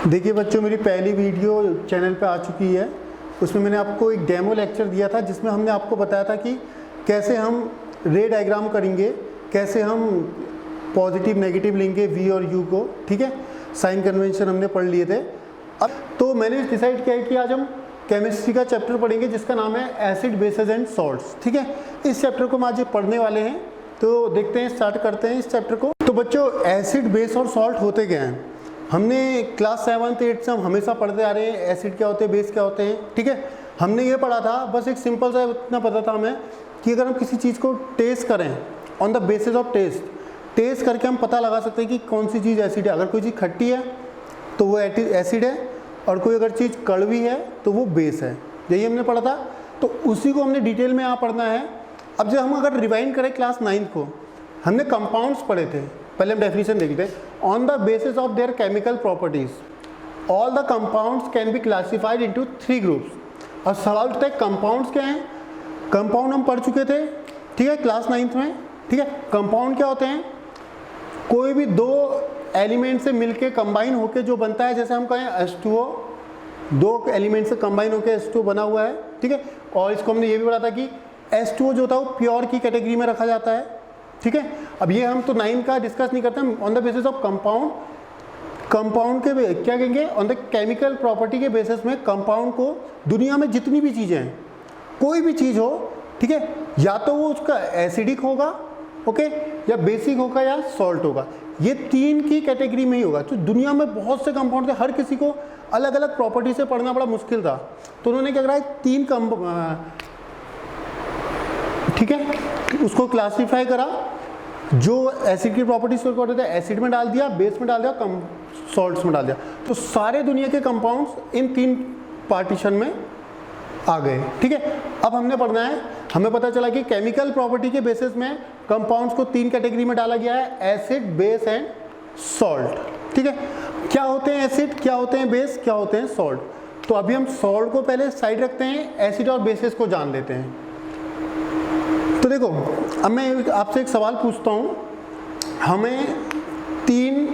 देखिए बच्चों, मेरी पहली वीडियो चैनल पे आ चुकी है। उसमें मैंने आपको एक डेमो लेक्चर दिया था जिसमें हमने आपको बताया था कि कैसे हम रे डायग्राम करेंगे, कैसे हम पॉजिटिव नेगेटिव लेंगे वी और यू को। ठीक है, साइन कन्वेंशन हमने पढ़ लिए थे। अब तो मैंने डिसाइड किया है कि आज हम केमिस्ट्री का चैप्टर पढ़ेंगे जिसका नाम है एसिड बेसेस एंड सॉल्ट्स। ठीक है, इस चैप्टर को हम आज पढ़ने वाले हैं, तो देखते हैं, स्टार्ट करते हैं इस चैप्टर को। तो बच्चों, एसिड बेस और सॉल्ट होते क्या हैं? हमने क्लास 7th 8th से हम हमेशा पढ़ते आ रहे हैं एसिड क्या होते हैं, बेस क्या होते हैं। ठीक है, हमने ये पढ़ा था, बस एक सिंपल सा इतना पता था हमें कि अगर हम किसी चीज़ को टेस्ट करें on the basis of test करके हम पता लगा सकते हैं कि कौन सी चीज़ एसिड है। अगर कोई चीज़ खट्टी है तो वो एसिड है, और कोई अगर चीज़ कड़वी है तो वो बेस है। यही हमने पढ़ा था, तो उसी को हमने डिटेल में यहाँ पढ़ना है। अब जब हम अगर रिवाइंड करें क्लास 9th को, हमने कंपाउंड्स पढ़े थे। पहले हम डेफिनेशन देखते हैं। On the basis of their chemical properties all the compounds can be classified into 3 groups. और सवाल उठता है कंपाउंड्स क्या हैं? कंपाउंड हम पढ़ चुके थे, ठीक है, क्लास 9th में। ठीक है, कंपाउंड क्या होते हैं? कोई भी दो एलिमेंट से मिलके कंबाइन होके जो बनता है, जैसे हम कहें H2O, दो एलिमेंट से कंबाइन होके H2O बना हुआ है। ठीक है, और इसको हमने ये भी पढ़ा था कि H2O जो होता है वो प्योर की कैटेगरी में रखा जाता है। ठीक है, अब ये हम तो 9 का डिस्कस नहीं करते, हम on the basis of compound के क्या कहेंगे, ऑन द केमिकल प्रॉपर्टी के बेसिस में कंपाउंड को दुनिया में जितनी भी चीज़ें हैं, कोई भी चीज़ हो, ठीक है, या तो वो उसका एसिडिक होगा, ओके, या बेसिक होगा या सॉल्ट होगा। ये 3 की कैटेगरी में ही होगा। तो दुनिया में बहुत से कंपाउंड थे, हर किसी को अलग अलग प्रॉपर्टी से पढ़ना बड़ा मुश्किल था, तो उन्होंने क्या करा, 3 ठीक है, उसको क्लासीफाई करा। जो एसिड की प्रॉपर्टीज को होता है एसिड में डाल दिया, बेस में डाल दिया, सॉल्ट्स में डाल दिया। तो सारे दुनिया के कंपाउंड्स इन 3 पार्टीशन में आ गए। ठीक है, अब हमने पढ़ना है, हमें पता चला कि केमिकल प्रॉपर्टी के बेसिस में कंपाउंड्स को 3 कैटेगरी में डाला गया है, एसिड, बेस एंड सॉल्ट। ठीक है, क्या होते हैं एसिड, क्या होते हैं बेस, क्या होते हैं सॉल्ट? तो अभी हम सॉल्ट को पहले साइड रखते हैं, एसिड और बेसिस को जान लेते हैं। तो देखो, अब मैं आपसे एक सवाल पूछता हूँ। हमें 3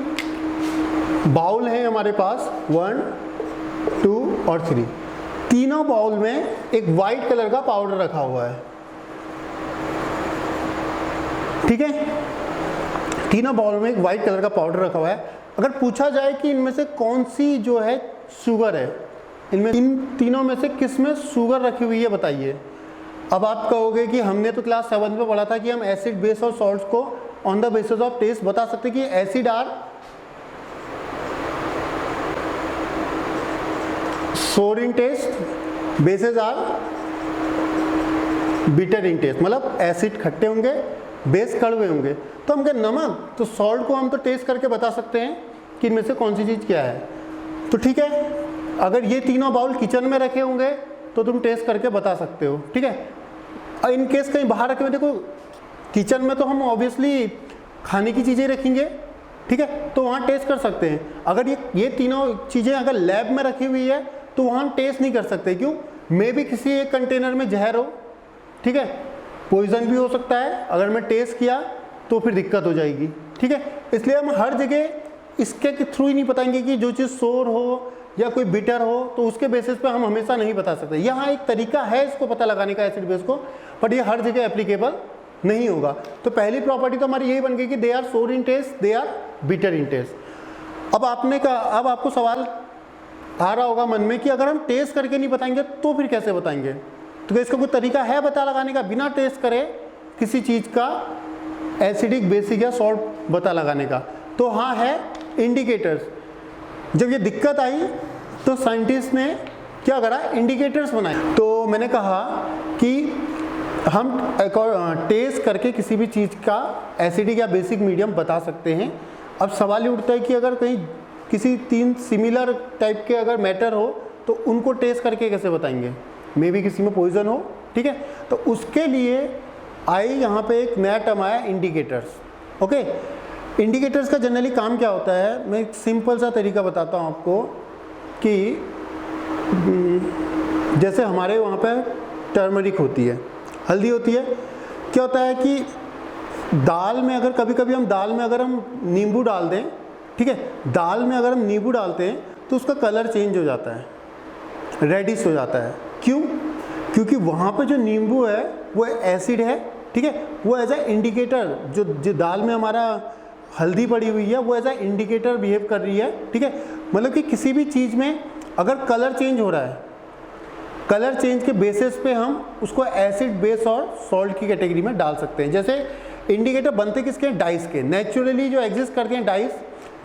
बाउल हैं हमारे पास, 1, 2 और 3। तीनों बाउल में एक वाइट कलर का पाउडर रखा हुआ है। ठीक है, तीनों बाउल में एक वाइट कलर का पाउडर रखा हुआ है। अगर पूछा जाए कि इनमें से कौन सी जो है शुगर है, इनमें इन तीनों में से किस में शुगर रखी हुई है, बताइए। अब आप कहोगे कि हमने तो क्लास 7 में पढ़ा था कि हम एसिड, बेस और सॉल्ट्स को on the basis of taste बता सकते कि acid are sour in taste, bases are bitter in taste. मतलब एसिड खट्टे होंगे, बेस कड़वे होंगे। तो हम क्या नमक, तो सॉल्ट को हम तो टेस्ट करके बता सकते हैं कि इनमें से कौन सी चीज़ क्या है। तो ठीक है, अगर ये तीनों बाउल किचन में रखे होंगे तो तुम टेस्ट करके बता सकते हो। ठीक है, इन केस कहीं बाहर रखे हुए, देखो किचन में तो हम ऑब्वियसली खाने की चीज़ें रखेंगे, ठीक है, तो वहाँ टेस्ट कर सकते हैं। अगर ये तीनों चीज़ें अगर लैब में रखी हुई है तो वहाँ हम टेस्ट नहीं कर सकते। क्यों? मे भी किसी एक कंटेनर में जहर हो, ठीक है, पॉइजन भी हो सकता है। अगर मैं टेस्ट किया तो फिर दिक्कत हो जाएगी। ठीक है, इसलिए हम हर जगह इसके थ्रू ही नहीं बताएंगे कि जो चीज़ सोर हो या कोई बिटर हो, तो उसके बेसिस पे हम हमेशा नहीं बता सकते। यहाँ एक तरीका है इसको पता लगाने का, एसिड बेस को, बट ये हर जगह एप्लीकेबल नहीं होगा। तो पहली प्रॉपर्टी तो हमारी यही बन गई कि they are sour in taste, they are bitter in taste. अब आपको सवाल आ रहा होगा मन में कि अगर हम टेस्ट करके नहीं बताएंगे तो फिर कैसे बताएंगे? तो इसका कोई तरीका है पता लगाने का बिना टेस्ट करे किसी चीज़ का एसिडिक, बेसिक या सॉल्ट पता लगाने का? तो हाँ है, इंडिकेटर्स। जब ये दिक्कत आई तो साइंटिस्ट ने क्या करा, इंडिकेटर्स बनाए। तो मैंने कहा कि हम टेस्ट करके किसी भी चीज़ का एसिडिक या बेसिक मीडियम बता सकते हैं। अब सवाल ये उठता है कि अगर कहीं किसी 3 सिमिलर टाइप के अगर मैटर हो तो उनको टेस्ट करके कैसे बताएंगे? मे बी किसी में पॉइजन हो, ठीक है, तो उसके लिए यहाँ पे एक नया टर्म आया, इंडिकेटर्स। ओके, इंडिकेटर्स का जनरली काम क्या होता है, मैं एक सिंपल सा तरीका बताता हूँ आपको कि जैसे हमारे वहाँ पे टर्मरिक होती है, हल्दी होती है। क्या होता है कि दाल में अगर कभी कभी हम दाल में अगर हम नींबू डाल दें, ठीक है, दाल में अगर हम नींबू डालते हैं तो उसका कलर चेंज हो जाता है, रेडिश हो जाता है। क्यों? क्योंकि वहाँ पे जो नींबू है वो एसिड है, ठीक है, वो एज ए इंडिकेटर, जो दाल में हमारा हल्दी पड़ी हुई है वो एज ए इंडिकेटर बिहेव कर रही है, ठीक है। मतलब कि किसी भी चीज़ में अगर कलर चेंज हो रहा है, कलर चेंज के बेसिस पे हम उसको एसिड, बेस और सॉल्ट की कैटेगरी में डाल सकते हैं। जैसे इंडिकेटर बनते किसके? डाइस के, नेचुरली जो एग्जिस्ट करते हैं डाइस।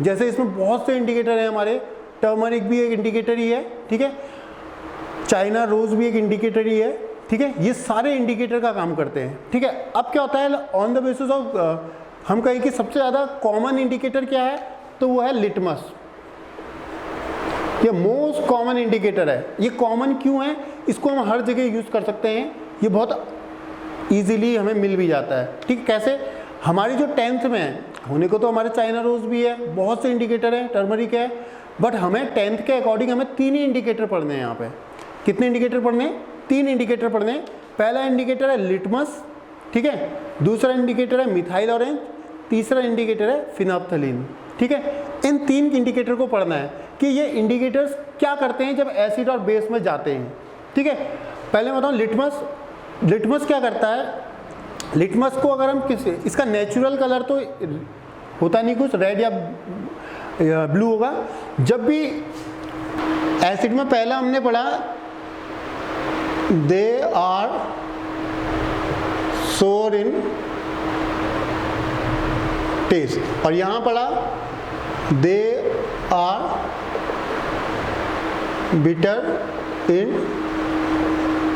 जैसे इसमें बहुत से इंडिकेटर हैं हमारे, टर्मरिक भी एक इंडिकेटर ही है, ठीक है, चाइना रोज भी एक इंडिकेटर ही है, ठीक है, ये सारे इंडिकेटर का काम करते हैं, ठीक है। अब क्या होता है, ऑन द बेसिस ऑफ हम कहें कि सबसे ज़्यादा कॉमन इंडिकेटर क्या है, तो वो है लिटमस। ये मोस्ट कॉमन इंडिकेटर है। ये कॉमन क्यों है? इसको हम हर जगह यूज़ कर सकते हैं, ये बहुत ईजिली हमें मिल भी जाता है, ठीक। कैसे? हमारी जो 10th में है, होने को तो हमारे चाइना रोज भी है, बहुत से इंडिकेटर हैं, टर्मरिक है, बट हमें 10th के अकॉर्डिंग हमें 3 ही इंडिकेटर पढ़ने हैं यहाँ पे। कितने इंडिकेटर पढ़ने हैं? 3 इंडिकेटर पढ़ने हैं। पहला इंडिकेटर है लिटमस, ठीक है, दूसरा इंडिकेटर है मिथाइल ऑरेंज, तीसरा इंडिकेटर है फिनोप्थलीन, ठीक है। इन 3 इंडिकेटर को पढ़ना है कि ये इंडिकेटर्स क्या करते हैं जब एसिड और बेस में जाते हैं, ठीक है। पहले बताऊँ लिटमस क्या करता है। लिटमस को अगर हम इसका नेचुरल कलर तो होता नहीं कुछ, रेड या ब्लू होगा। जब भी एसिड में पहला हमने पढ़ा they are sour in test, और यहां पढ़ा they are bitter in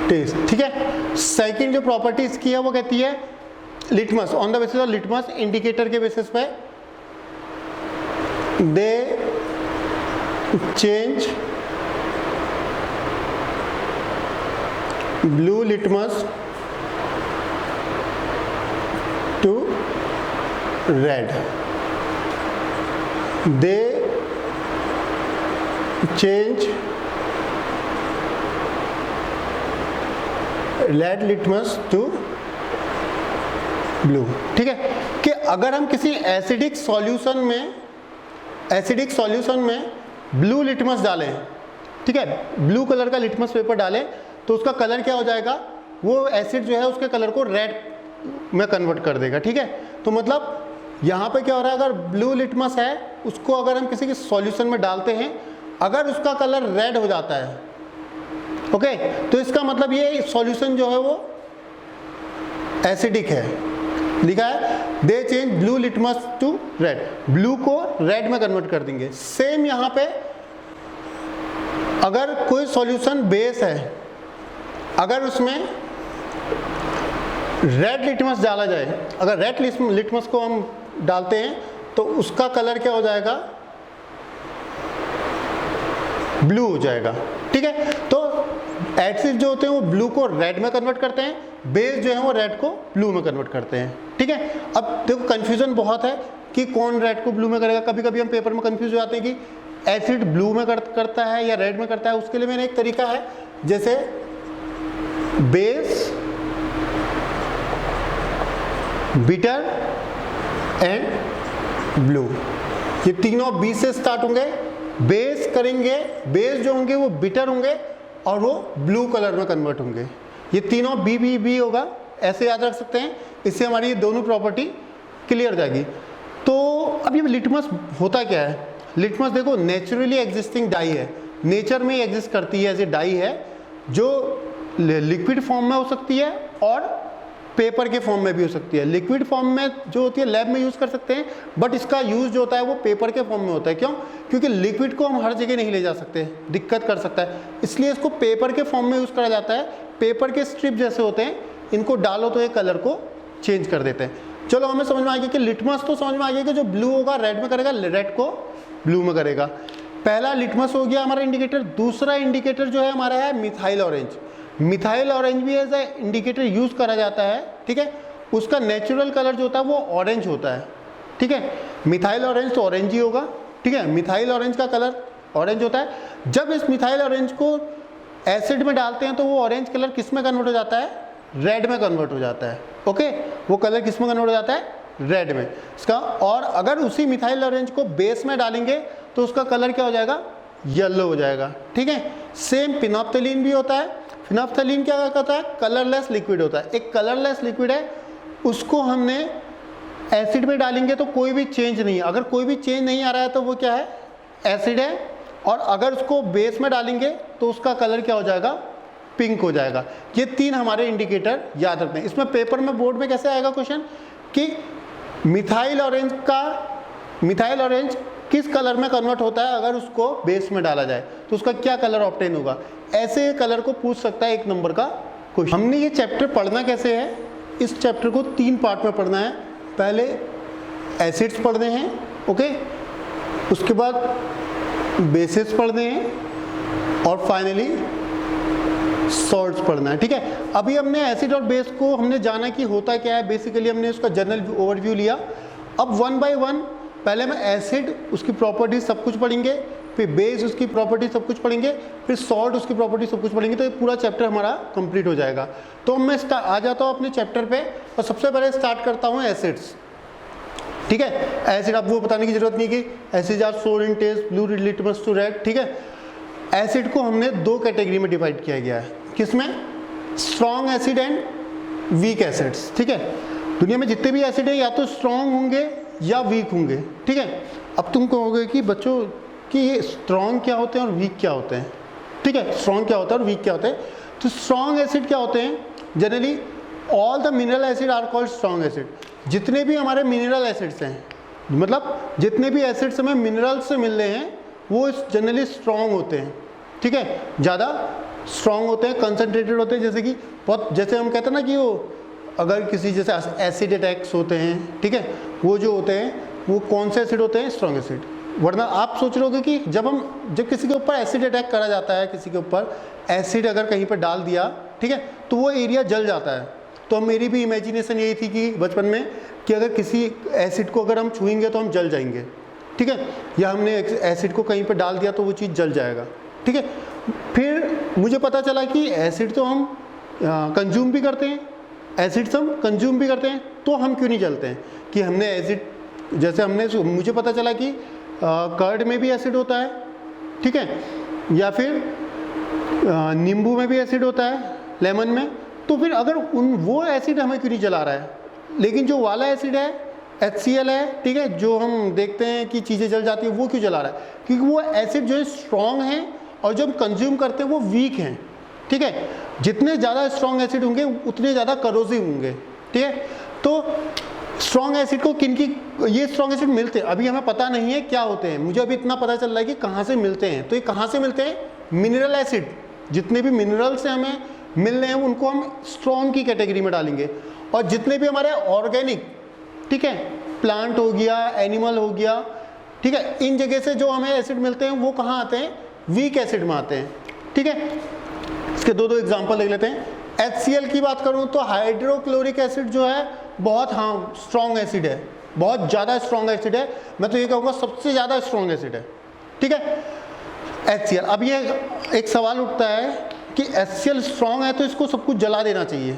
taste, ठीक है। सेकंड जो प्रॉपर्टी इसकी है वो कहती है litmus, on the basis of litmus indicator के बेसिस पे they change blue litmus to red, they change red litmus to blue, ठीक है। कि अगर हम किसी एसिडिक सॉल्यूशन में ब्लू लिटमस डालें, ठीक है, ब्लू कलर का लिटमस पेपर डालें, तो उसका कलर क्या हो जाएगा, वो एसिड जो है उसके कलर को रेड में कन्वर्ट कर देगा, ठीक है। तो मतलब यहाँ पे क्या हो रहा है, अगर ब्लू लिटमस है उसको अगर हम किसी के सॉल्यूशन में डालते हैं, अगर उसका कलर रेड हो जाता है, ओके, तो इसका मतलब ये सॉल्यूशन जो है वो एसिडिक है। लिखा है they change blue litmus to red, blue को रेड में कन्वर्ट कर देंगे। सेम यहाँ पे अगर कोई सॉल्यूशन बेस है, अगर उसमें रेड लिटमस डाला जाए, अगर रेड लिटमस को हम डालते हैं तो उसका कलर क्या हो जाएगा, ब्लू हो जाएगा, ठीक है। तो एसिड जो होते हैं वो ब्लू को रेड में कन्वर्ट करते हैं, बेस जो है वो रेड को ब्लू में कन्वर्ट करते हैं, ठीक है। अब देखो कंफ्यूजन बहुत है कि कौन रेड को ब्लू में करेगा। कभी कभी हम पेपर में कंफ्यूज हो जाते हैं कि एसिड ब्लू में करता है या रेड में करता है। उसके लिए मेरा एक तरीका है, जैसे बेस, बिटर एंड ब्लू, ये तीनों बी से स्टार्ट होंगे। बेस करेंगे, बेस जो होंगे वो बिटर होंगे और वो ब्लू कलर में कन्वर्ट होंगे। ये तीनों बी बी बी होगा, ऐसे याद रख सकते हैं। इससे हमारी ये दोनों प्रॉपर्टी क्लियर हो जाएगी। तो अब ये लिटमस होता क्या है? लिटमस देखो नेचुरली एग्जिस्टिंग डाई है, नेचर में ही एग्जिस्ट करती है, एज ए डाई है, जो लिक्विड फॉर्म में हो सकती है और पेपर के फॉर्म में भी हो सकती है। लिक्विड फॉर्म में जो होती है लैब में यूज़ कर सकते हैं, बट इसका यूज़ जो होता है वो पेपर के फॉर्म में होता है। क्यों? क्योंकि लिक्विड को हम हर जगह नहीं ले जा सकते, दिक्कत कर सकता है, इसलिए इसको पेपर के फॉर्म में यूज़ करा जाता है। पेपर के स्ट्रिप जैसे होते हैं, इनको डालो तो ये कलर को चेंज कर देते हैं। चलो हमें समझ में आ गया कि लिटमस तो समझ में आ गया कि जो ब्लू होगा रेड में करेगा, रेड को ब्लू में करेगा। पहला लिटमस हो गया हमारा इंडिकेटर। दूसरा इंडिकेटर जो है हमारा है मिथाइल ऑरेंज। मिथाइल ऑरेंज भी एज ए इंडिकेटर यूज करा जाता है, ठीक है। उसका नेचुरल कलर जो होता है वो ऑरेंज होता है, ठीक है। मिथाइल ऑरेंज तो ऑरेंज ही होगा, ठीक है। मिथाइल ऑरेंज का कलर ऑरेंज होता है। जब इस मिथाइल ऑरेंज को एसिड में डालते हैं तो वो ऑरेंज कलर किस में कन्वर्ट हो जाता है? रेड में कन्वर्ट हो जाता है, ओके। वो कलर किस में कन्वर्ट हो जाता है? रेड में इसका। और अगर उसी मिथाइल ऑरेंज को बेस में डालेंगे तो उसका कलर क्या हो जाएगा? येलो हो जाएगा। ठीक है, सेम फिनोप्थलीन भी होता है। फिनोप्थलीन क्या करता है, कलरलेस लिक्विड होता है। एक कलरलेस लिक्विड है, उसको हमने एसिड में डालेंगे तो कोई भी चेंज नहीं है। अगर कोई भी चेंज नहीं आ रहा है तो वो क्या है, एसिड है। और अगर उसको बेस में डालेंगे तो उसका कलर क्या हो जाएगा, पिंक हो जाएगा। ये 3 हमारे इंडिकेटर याद रखते हैं। इसमें पेपर में, बोर्ड में कैसे आएगा क्वेश्चन कि मिथाइल ऑरेंज किस कलर में कन्वर्ट होता है अगर उसको बेस में डाला जाए, तो उसका क्या कलर ऑब्टेन होगा। ऐसे कलर को पूछ सकता है 1 नंबर का क्वेश्चन। हमने ये चैप्टर पढ़ना कैसे है, इस चैप्टर को 3 पार्ट में पढ़ना है। पहले एसिड्स पढ़ने हैं, ओके, उसके बाद बेसिस पढ़ने हैं और फाइनली सॉल्ट्स पढ़ना है। ठीक है, अभी हमने एसिड और बेस को हमने जाना कि होता क्या है, बेसिकली हमने उसका जनरल ओवरव्यू लिया। अब 1 बाय 1 पहले मैं एसिड, उसकी प्रॉपर्टीज सब कुछ पढ़ेंगे, फिर बेस उसकी प्रॉपर्टी सब कुछ पढ़ेंगे, फिर सॉल्ट उसकी प्रॉपर्टी सब कुछ पढ़ेंगे, तो ये पूरा चैप्टर हमारा कंप्लीट हो जाएगा। तो मैं आ जाता हूँ अपने चैप्टर पे और सबसे पहले स्टार्ट करता हूँ एसिड्स। ठीक है, एसिड आपको बताने की जरूरत नहीं कि acid are sour in taste, blue litmus to red. ठीक है, एसिड को हमने 2 कैटेगरी में डिवाइड किया गया है। किसमें, strong acid and weak acids. ठीक है, दुनिया में जितने भी एसिड है या तो स्ट्रॉन्ग होंगे या वीक होंगे। ठीक है, अब तुम कहोगे कि बच्चों कि ये स्ट्रॉन्ग क्या होते हैं और वीक क्या होते हैं। ठीक है, स्ट्रॉन्ग क्या होता है और वीक क्या होते हैं। तो स्ट्रॉन्ग एसिड क्या होते हैं, generally all the mineral acid are called strong acid. जितने भी हमारे मिनरल एसिड्स हैं, मतलब जितने भी एसिड्स हमें मिनरल से मिल रहे हैं, वो जनरली स्ट्रॉन्ग होते हैं। ठीक है, ज़्यादा स्ट्रॉन्ग होते हैं, कंसनट्रेटेड होते हैं। जैसे कि बहुत, जैसे हम कहते हैं ना कि वो अगर किसी जैसे एसिड अटैक्स होते हैं, ठीक है, वो जो होते हैं वो कौन से एसिड होते हैं, स्ट्रॉन्ग एसिड। वरना आप सोच रहे होगे कि जब किसी के ऊपर एसिड अटैक करा जाता है, किसी के ऊपर एसिड अगर कहीं पर डाल दिया, ठीक है, तो वो एरिया जल जाता है। तो मेरी भी इमेजिनेशन यही थी कि बचपन में कि अगर किसी एसिड को अगर हम छुएंगे तो हम जल जाएंगे। ठीक है, या हमने एसिड को कहीं पर डाल दिया तो वो चीज़ जल जाएगा। ठीक है, फिर मुझे पता चला कि एसिड तो हम कंज्यूम भी करते हैं, एसिड्स हम कंज्यूम भी करते हैं, तो हम क्यों नहीं जलते हैं। कि हमने एसिड, जैसे मुझे पता चला कि कर्ड में भी एसिड होता है, ठीक है, या फिर नींबू में भी एसिड होता है, लेमन में। तो फिर अगर वो एसिड हमें क्यों नहीं जला रहा है, लेकिन जो वाला एसिड है HCl है, ठीक है, जो हम देखते हैं कि चीज़ें जल जाती है, वो क्यों जला रहा है, क्योंकि वो एसिड जो है स्ट्रॉन्ग है और जो हम कंज्यूम करते हैं वो वीक हैं। ठीक है, जितने ज़्यादा स्ट्रॉन्ग एसिड होंगे उतने ज़्यादा करोसिव होंगे। ठीक है, तो स्ट्रॉन्ग एसिड को ये स्ट्रॉन्ग एसिड मिलते हैं, अभी हमें पता नहीं है क्या होते हैं। मुझे अभी इतना पता चल रहा है कि कहाँ से मिलते हैं। तो ये कहाँ से मिलते हैं, मिनरल एसिड। जितने भी मिनरल से हमें मिल रहे हैं उनको हम स्ट्रॉन्ग की कैटेगरी में डालेंगे। और जितने भी हमारे ऑर्गेनिक, ठीक है, प्लांट हो गया, एनिमल हो गया, ठीक है, इन जगह से जो हमें एसिड मिलते हैं वो कहाँ आते हैं, वीक एसिड में आते हैं। ठीक है, इसके 2 एग्जांपल देख लेते हैं। HCl की बात करूं तो हाइड्रोक्लोरिक एसिड जो है बहुत स्ट्रॉन्ग एसिड है, बहुत ज़्यादा स्ट्रॉन्ग एसिड है। मैं तो ये कहूँगा सबसे ज़्यादा स्ट्रॉन्ग एसिड है। ठीक है, HCl। अब ये एक सवाल उठता है कि HCl स्ट्रॉन्ग है तो इसको सब कुछ जला देना चाहिए।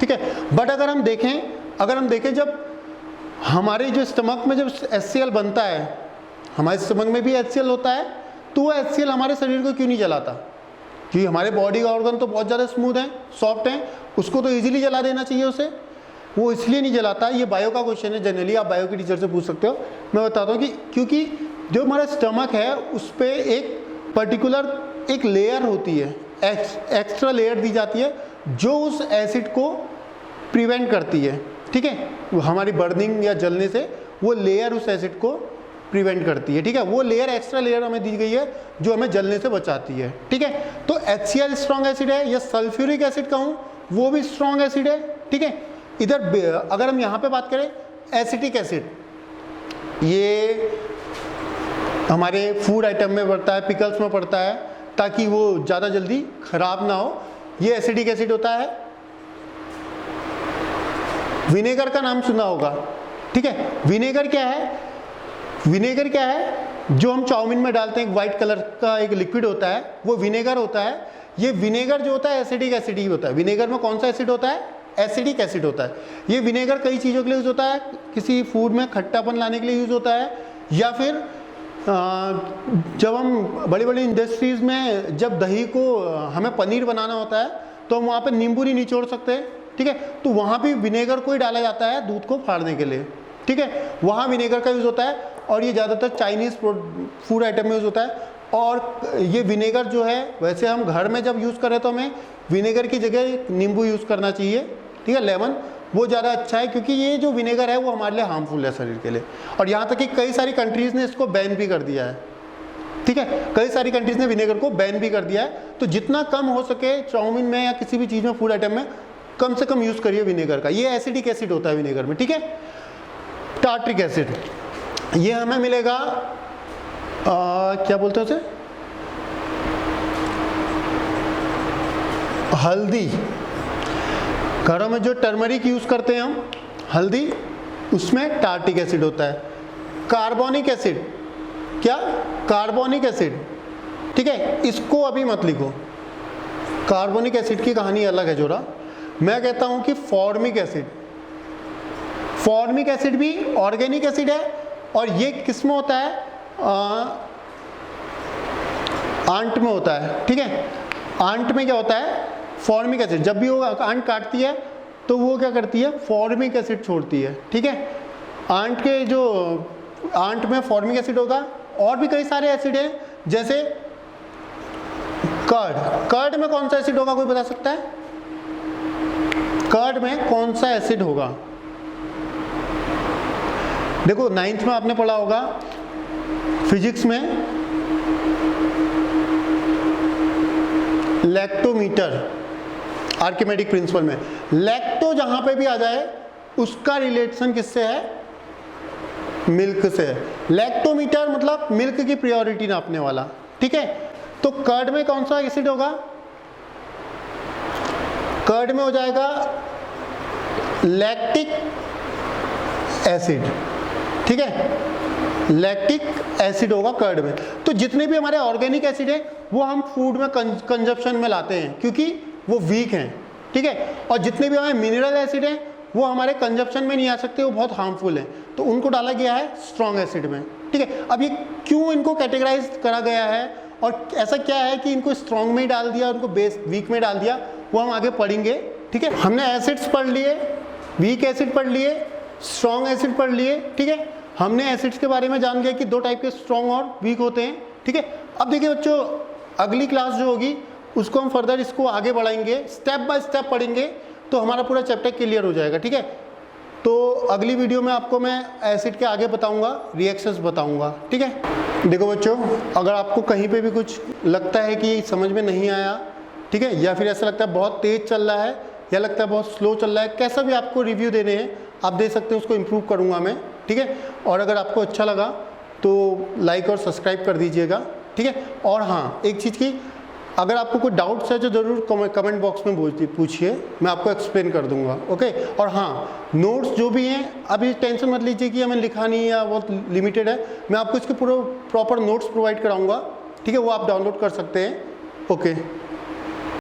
ठीक है, बट अगर हम देखें जब हमारे जो स्टमक में जब HCl बनता है, हमारे स्टमक में भी HCl होता है, तो वो HCl हमारे शरीर को क्यों नहीं जलाता, क्योंकि हमारे बॉडी का ऑर्गन तो बहुत ज़्यादा स्मूथ है, सॉफ्ट है, उसको तो इजीली जला देना चाहिए उसे। वो इसलिए नहीं जलाता। ये बायो का क्वेश्चन है, जनरली आप बायो के टीचर से पूछ सकते हो। मैं बताता हूँ कि क्योंकि जो हमारा स्टमक है उस पर एक पर्टिकुलर एक लेयर होती है, एक्स्ट्रा लेयर दी जाती है जो उस एसिड को प्रिवेंट करती है। ठीक है, वो हमारी बर्निंग या जलने से वो लेयर उस एसिड को प्रिवेंट करती है। ठीक है, वो लेयर, एक्स्ट्रा लेयर हमें दी गई है जो हमें जलने से बचाती है। ठीक है, तो HCl स्ट्रॉन्ग एसिड है, या सल्फ्यूरिक एसिड कहूँ वो भी स्ट्रॉन्ग एसिड है। ठीक है, इधर अगर हम यहाँ पे बात करें एसिटिक एसिड, ये हमारे फूड आइटम में पड़ता है, पिकल्स में पड़ता है, ताकि वो ज़्यादा जल्दी खराब ना हो। ये एसिडिक एसिड होता है। विनेगर का नाम सुना होगा। ठीक है, विनेगर क्या है, विनेगर क्या है, जो हम चाउमीन में डालते हैं, एक वाइट कलर का एक लिक्विड होता है, वो विनेगर होता है। ये विनेगर जो होता है एसिडिक एसिड ही होता है। विनेगर में कौन सा एसिड होता है, एसिडिक एसिड होता है। ये विनेगर कई चीज़ों के लिए यूज़ होता है, किसी फूड में खट्टापन लाने के लिए यूज़ होता है, या फिर जब हम बड़ी बड़ी इंडस्ट्रीज़ में जब दही को हमें पनीर बनाना होता है तो हम वहाँ पे नींबू नहीं निचोड़ सकते, ठीक है, तो वहाँ भी विनेगर को ही डाला जाता है दूध को फाड़ने के लिए, ठीक है, वहाँ विनेगर का यूज़ होता है और ये ज़्यादातर चाइनीज़ फूड आइटम में यूज़ होता है। और ये विनेगर जो है वैसे हम घर में जब यूज़ करें तो हमें विनेगर की जगह नींबू यूज़ करना चाहिए, ठीक है, लेमन, वो ज़्यादा अच्छा है क्योंकि ये जो विनेगर है वो हमारे लिए हार्मफुल है शरीर के लिए। और यहाँ तक कि कई सारी कंट्रीज़ ने इसको बैन भी कर दिया है, ठीक है, कई सारी कंट्रीज़ ने विनेगर को बैन भी कर दिया है। तो जितना कम हो सके चाउमीन में या किसी भी चीज़ में, फूड आइटम में, कम से कम यूज़ करिए विनेगर का। ये एसिडिक एसिड होता है विनेगर में, ठीक है। टार्ट्रिक एसिड, ये हमें मिलेगा क्या बोलते हैं उसे, हल्दी। घरों में जो टर्मरिक यूज़ करते हैं हम, हल्दी, उसमें टार्ट्रिक एसिड होता है। कार्बोनिक एसिड, क्या, कार्बोनिक एसिड, ठीक है, इसको अभी मत लिखो, कार्बोनिक एसिड की कहानी अलग है जोरा। मैं कहता हूं कि फॉर्मिक एसिड, फॉर्मिक एसिड भी ऑर्गेनिक एसिड है और ये किस में होता है, आंट में होता है, ठीक है। आंट में क्या होता है, फॉर्मिक एसिड, जब भी वो आंट काटती है तो वो क्या करती है, फॉर्मिक एसिड छोड़ती है, ठीक है। आंट के जो आंट में फॉर्मिक एसिड होगा। और भी कई सारे एसिड हैं, जैसे कर्ड, कर्ड में कौन सा एसिड होगा, कोई बता सकता है, कर्ड में कौन सा एसिड होगा। देखो 9th में आपने पढ़ा होगा फिजिक्स में, लैक्टोमीटर, आर्किमेडिक प्रिंसिपल में, लैक्टो जहां पे भी आ जाए उसका रिलेशन किससे है, मिल्क से है। लैक्टोमीटर मतलब मिल्क की प्योरिटी नापने वाला, ठीक है। तो कर्ड में कौन सा एसिड होगा, कर्ड में हो जाएगा लैक्टिक एसिड, ठीक है, लैक्टिक एसिड होगा कर्ड में। तो जितने भी हमारे ऑर्गेनिक एसिड है वो हम फूड में कंजप्शन में लाते हैं क्योंकि वो वीक हैं, ठीक है। और जितने भी हमारे मिनरल एसिड हैं वो हमारे कंजप्शन में नहीं आ सकते, वो बहुत हार्मफुल हैं, तो उनको डाला गया है स्ट्रॉन्ग एसिड में, ठीक है। अब ये क्यों इनको कैटेगराइज करा गया है और ऐसा क्या है कि इनको स्ट्रॉन्ग में ही डाल दिया, उनको बेस वीक में डाल दिया, वो हम आगे पढ़ेंगे, ठीक है। हमने एसिड्स पढ़ लिए, वीक एसिड पढ़ लिए, स्ट्रॉन्ग एसिड पढ़ लिए, ठीक है। हमने एसिड्स के बारे में जान गया कि 2 टाइप के स्ट्रॉन्ग और वीक होते हैं, ठीक है। अब देखिए बच्चों, अगली क्लास जो होगी उसको हम फर्दर इसको आगे बढ़ाएंगे, स्टेप बाय स्टेप पढ़ेंगे, तो हमारा पूरा चैप्टर क्लियर हो जाएगा, ठीक है। तो अगली वीडियो में आपको मैं एसिड के आगे बताऊंगा, रिएक्शंस बताऊंगा, ठीक है। देखो बच्चों, अगर आपको कहीं पे भी कुछ लगता है कि समझ में नहीं आया, ठीक है, या फिर ऐसा लगता है बहुत तेज चल रहा है या लगता है बहुत स्लो चल रहा है, कैसा भी आपको रिव्यू देने हैं आप दे सकते हैं, उसको इम्प्रूव करूँगा मैं, ठीक है। और अगर आपको अच्छा लगा तो लाइक और सब्सक्राइब कर दीजिएगा, ठीक है। और हाँ, एक चीज़ की, अगर आपको कोई डाउट्स है तो ज़रूर कमेंट बॉक्स में पूछिए, मैं आपको एक्सप्लेन कर दूंगा, ओके। और हाँ, नोट्स जो भी हैं, अभी टेंशन मत लीजिए कि हमें लिखा नहीं है या बहुत लिमिटेड है, मैं आपको इसके पूरे प्रॉपर नोट्स प्रोवाइड कराऊंगा, ठीक है, वो आप डाउनलोड कर सकते हैं, ओके।